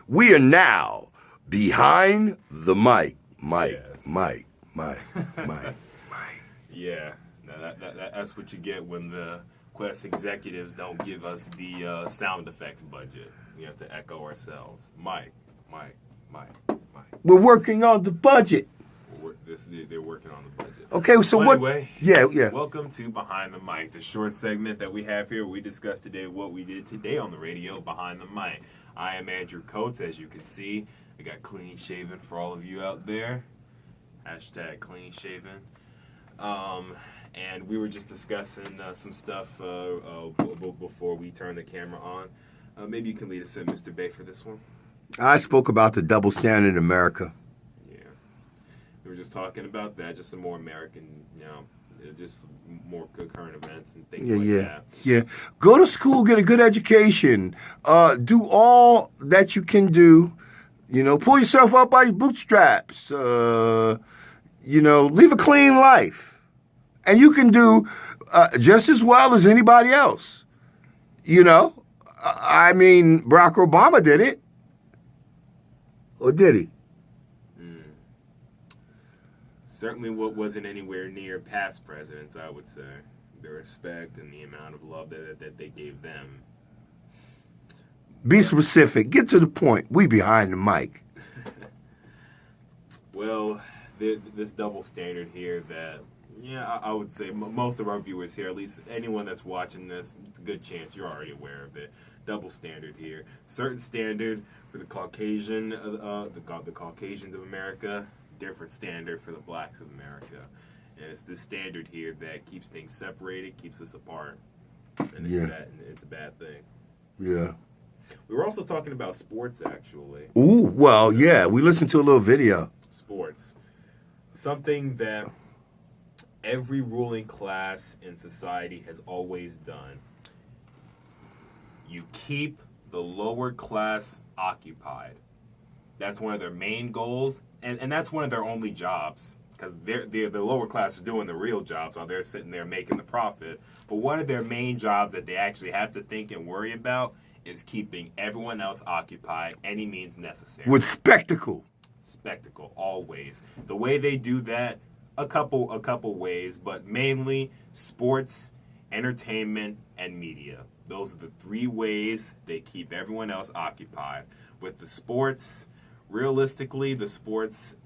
We are now behind the mic. Mike. Yeah, that's what you get when the Quest executives don't give us the sound effects budget. We have to echo ourselves. Mike. We're working on the budget. They're working on the budget. Okay, so what? Anyway, yeah. Welcome to Behind the Mic, the short segment that we have here. We discuss today what we did today on the radio behind the mic. I am Andrew Coates, as you can see. I got clean shaven for all of you out there. Hashtag clean shaven. And we were just discussing some stuff before we turn the camera on. Maybe you can lead us in, Mr. Bay, for this one. I spoke about the double standard in America. Yeah. We were just talking about that, just some more American, just more current events and things that. Yeah. Go to school, get a good education. Do all that you can do. Pull yourself up by your bootstraps. Live a clean life. And you can do just as well as anybody else. Barack Obama did it. Or did he? Certainly what wasn't anywhere near past presidents, I would say. The respect and the amount of love that they gave them. Be specific. Get to the point. We behind the mic. Well, this double standard here that, I would say most of our viewers here, at least anyone that's watching this, it's a good chance you're already aware of it. Double standard here. Certain standard for the Caucasian, the Caucasians of America, different standard for the blacks of America. And it's this standard here that keeps things separated, keeps us apart. And it's a bad thing. Yeah. We were also talking about sports, actually. Ooh, well, yeah. We listened to a little video. Sports. Something that every ruling class in society has always done. You keep the lower class occupied. That's one of their main goals, and that's one of their only jobs, because the lower class is doing the real jobs while they're sitting there making the profit. But one of their main jobs that they actually have to think and worry about is keeping everyone else occupied any means necessary. With spectacle. Spectacle, always. The way they do that, a couple ways, but mainly sports, entertainment, and media. Those are the three ways they keep everyone else occupied. With the sports, realistically, the sports,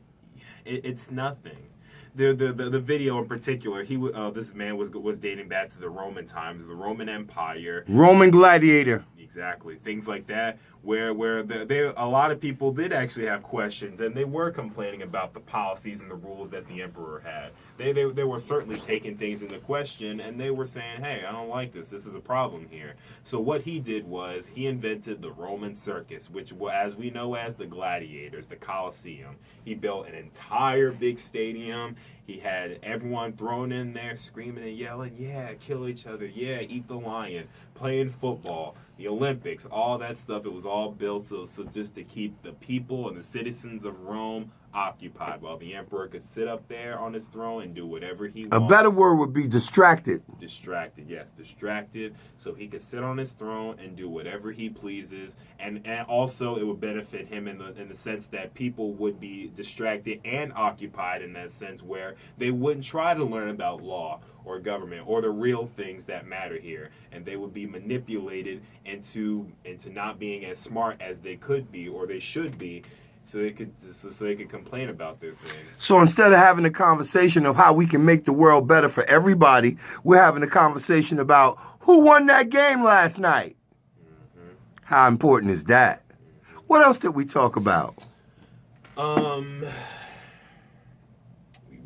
it's nothing. The video in particular, this man was dating back to the Roman times, the Roman Empire. Roman gladiator. Exactly, things like that, where a lot of people did actually have questions, and they were complaining about the policies and the rules that the emperor had. They were certainly taking things into question, and they were saying, hey, I don't like this. This is a problem here. So what he did was he invented the Roman circus, which, as we know as the gladiators, the Colosseum. He built an entire big stadium. He had everyone thrown in there screaming and yelling, yeah, kill each other, yeah, eat the lion, playing football, the Olympics, all that stuff. It was all built so just to keep the people and the citizens of Rome occupied while the emperor could sit up there on his throne and do whatever he wants. A better word would be distracted. Distracted, yes, distracted, so he could sit on his throne and do whatever he pleases, and also it would benefit him in the sense that people would be distracted and occupied in that sense where they wouldn't try to learn about law or government or the real things that matter here, and they would be manipulated into not being as smart as they could be or they should be. So they could complain about their things. So instead of having a conversation of how we can make the world better for everybody, we're having a conversation about who won that game last night. Mm-hmm. How important is that? Mm-hmm. What else did we talk about?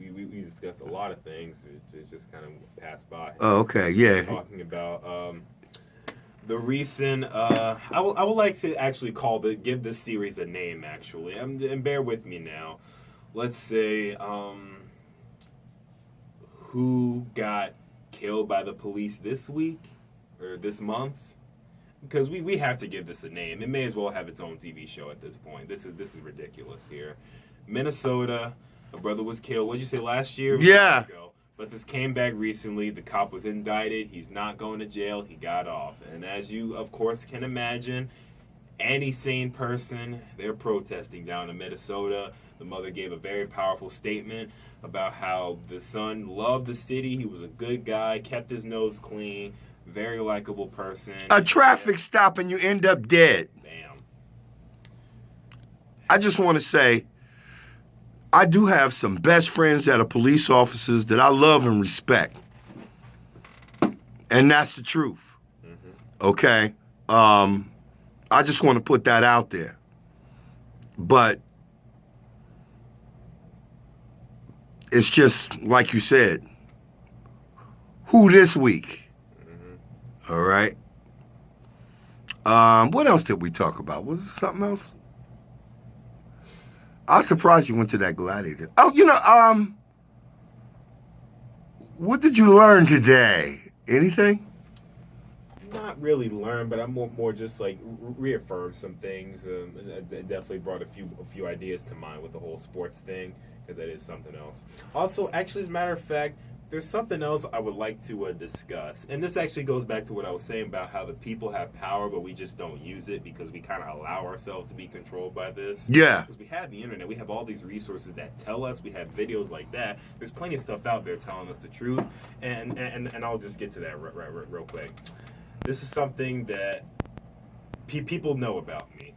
We discussed a lot of things. It just kind of passed by. Oh, okay, yeah. Talking about the recent, I would like to actually give this series a name, actually. And bear with me now. Let's say, who got killed by the police this week or this month? Because we have to give this a name. It may as well have its own TV show at this point. This is ridiculous here. Minnesota, a brother was killed. What did you say, last year? Yeah. But this came back recently. The cop was indicted. He's not going to jail. He got off. And as you, of course, can imagine, any sane person, they're protesting down in Minnesota. The mother gave a very powerful statement about how the son loved the city. He was a good guy, kept his nose clean, very likable person. A traffic stop and you end up dead. Bam. I just want to say, I do have some best friends that are police officers that I love and respect. And that's the truth. Okay? I just want to put that out there. But it's just like you said. Who this week? All right. What else did we talk about? Was it something else? I was surprised you went to that Gladiator. Oh, what did you learn today? Anything? Not really learn, but I'm more just like reaffirm some things. It definitely brought a few ideas to mind with the whole sports thing, because that is something else. Also, actually, as a matter of fact, there's something else I would like to discuss. And this actually goes back to what I was saying about how the people have power, but we just don't use it because we kind of allow ourselves to be controlled by this. Yeah. Because we have the internet. We have all these resources that tell us. We have videos like that. There's plenty of stuff out there telling us the truth. And I'll just get to that real quick. This is something that people know about me.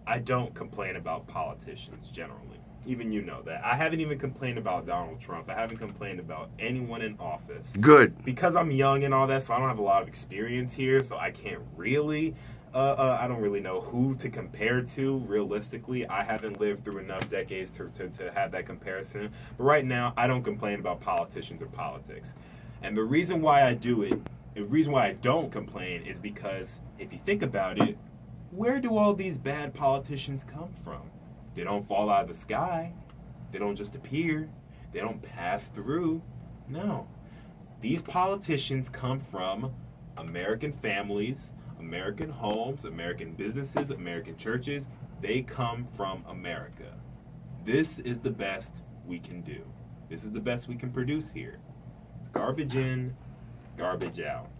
I don't complain about politicians generally. Even you know that. I haven't even complained about Donald Trump. I haven't complained about anyone in office. Good. Because I'm young and all that, so I don't have a lot of experience here, so I can't really, I don't really know who to compare to realistically. I haven't lived through enough decades to have that comparison. But right now, I don't complain about politicians or politics. And the reason why I do it, the reason why I don't complain is because if you think about it, where do all these bad politicians come from? They don't fall out of the sky. They don't just appear. They don't pass through. No. These politicians come from American families, American homes, American businesses, American churches. They come from America. This is the best we can do. This is the best we can produce here. It's garbage in, garbage out.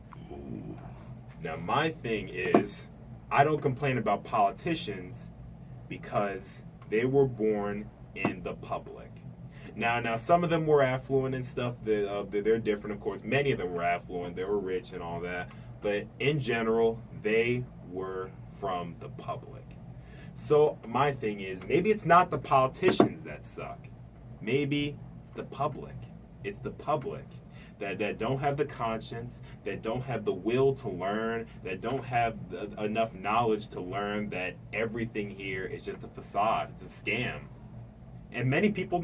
Now, my thing is, I don't complain about politicians because they were born in the public. Now, some of them were affluent and stuff. They're different, of course. Many of them were affluent. They were rich and all that. But in general, they were from the public. So my thing is, maybe it's not the politicians that suck. Maybe it's the public. It's the public that don't have the conscience, that don't have the will to learn, that don't have enough knowledge to learn that everything here is just a facade. It's a scam. And many people